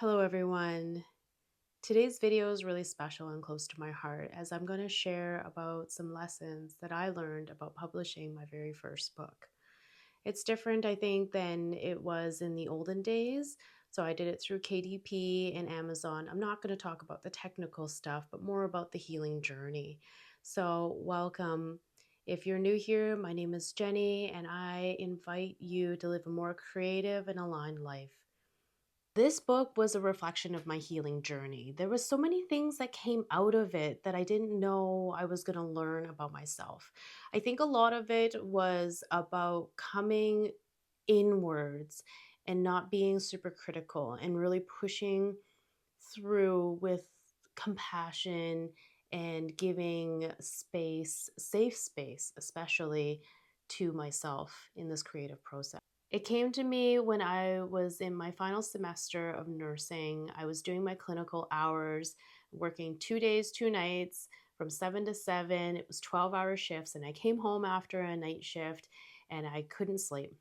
Hello everyone. Today's video is really special and close to my heart as I'm going to share about some lessons that I learned about publishing my very first book. It's different, I think, than it was in the olden days. So I did it through KDP and Amazon. I'm not going to talk about the technical stuff, but more about the healing journey. So welcome. If you're new here, my name is Jenny, and I invite you to live a more creative and aligned life. This book was a reflection of my healing journey. There was so many things that came out of it that I didn't know I was going to learn about myself. I think a lot of it was about coming inwards and not being super critical and really pushing through with compassion and giving space, safe space, especially to myself in this creative process. It came to me when I was in my final semester of nursing. I was doing my clinical hours, working 2 days, 2 nights from 7 to 7. It was 12-hour shifts, and I came home after a night shift and I couldn't sleep.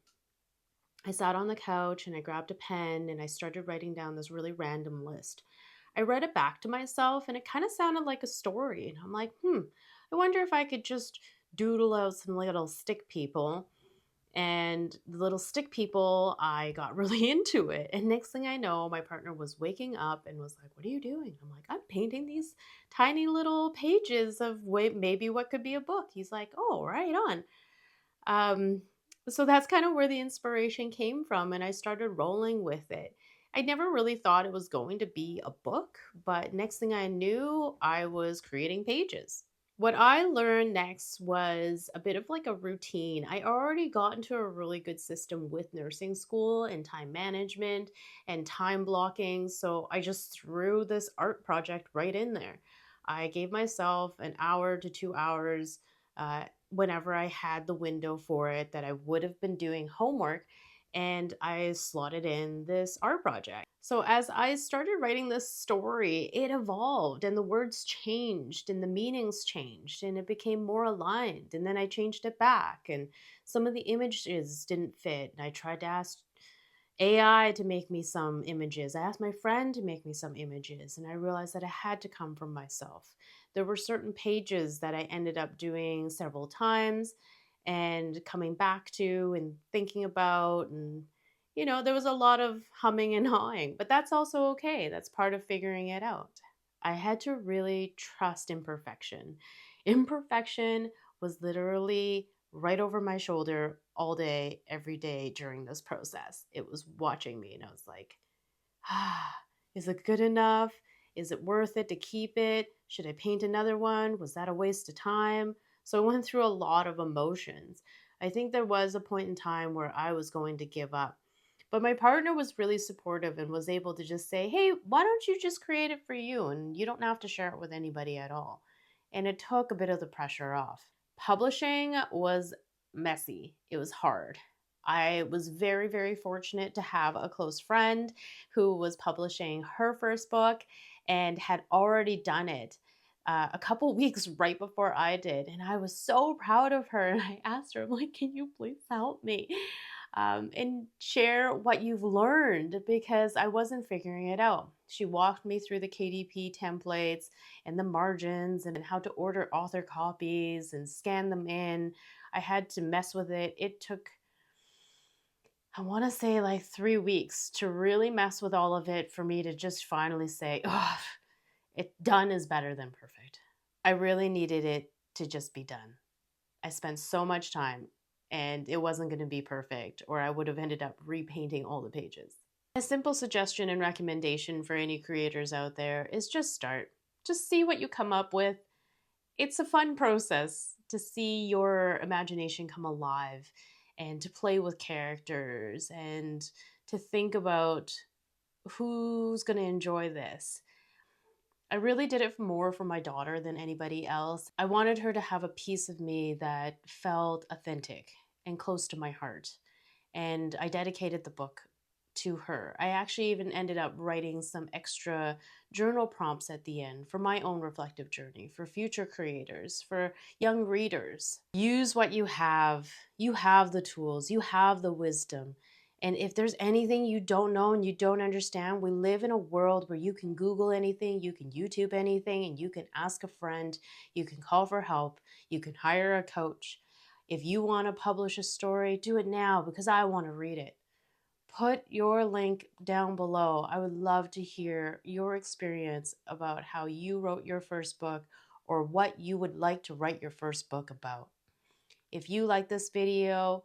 I sat on the couch and I grabbed a pen and I started writing down this really random list. I read it back to myself and it kind of sounded like a story. And I'm like, I wonder if I could just doodle out some little stick people. And the little stick people, I got really into it. And next thing I know, my partner was waking up and was like, "What are you doing?" I'm like, "I'm painting these tiny little pages of maybe what could be a book." He's like, "Oh, right on." Um, so that's kind of where the inspiration came from, and I started rolling with it. I never really thought it was going to be a book, but next thing I knew, I was creating pages. What I learned next was a bit of like a routine. I already got into a really good system with nursing school and time management and time blocking, so I just threw this art project right in there. I gave myself an hour to 2 hours whenever I had the window for it that I would have been doing homework, and I slotted in this art project. So as I started writing this story, it evolved and the words changed and the meanings changed and it became more aligned. And then I changed it back and some of the images didn't fit. And I tried to ask AI to make me some images. I asked my friend to make me some images, and I realized that it had to come from myself. There were certain pages that I ended up doing several times and coming back to and thinking about. And, there was a lot of humming and hawing, but that's also okay. That's part of figuring it out. I had to really trust imperfection. Imperfection was literally right over my shoulder all day, every day during this process. It was watching me, and I was like, is it good enough? Is it worth it to keep it? Should I paint another one? Was that a waste of time? So I went through a lot of emotions. I think there was a point in time where I was going to give up. But my partner was really supportive and was able to just say, "Hey, why don't you just create it for you? And you don't have to share it with anybody at all." And it took a bit of the pressure off. Publishing was messy. It was hard. I was very, very fortunate to have a close friend who was publishing her first book and had already done it a couple weeks right before I did. And I was so proud of her. And I asked her, I'm like, "Can you please help me? And share what you've learned," because I wasn't figuring it out. She walked me through the KDP templates and the margins and how to order author copies and scan them in. I had to mess with it. It took, I want to say, like 3 weeks to really mess with all of it for me to just finally say, "Oh, it done is better than perfect." I really needed it to just be done. I spent so much time and it wasn't going to be perfect, or I would have ended up repainting all the pages. A simple suggestion and recommendation for any creators out there is just start. Just see what you come up with. It's a fun process to see your imagination come alive and to play with characters and to think about who's going to enjoy this. I really did it more for my daughter than anybody else. I wanted her to have a piece of me that felt authentic and close to my heart. And I dedicated the book to her. I actually even ended up writing some extra journal prompts at the end for my own reflective journey, for future creators, for young readers. Use what you have. You have the tools, you have the wisdom. And if there's anything you don't know and you don't understand, we live in a world where you can Google anything, you can YouTube anything, and you can ask a friend, you can call for help, you can hire a coach. If you want to publish a story, do it now because I want to read it. Put your link down below. I would love to hear your experience about how you wrote your first book or what you would like to write your first book about. If you like this video,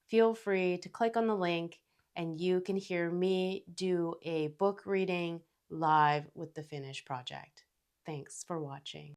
feel free to click on the link and you can hear me do a book reading live with the finished project. Thanks for watching.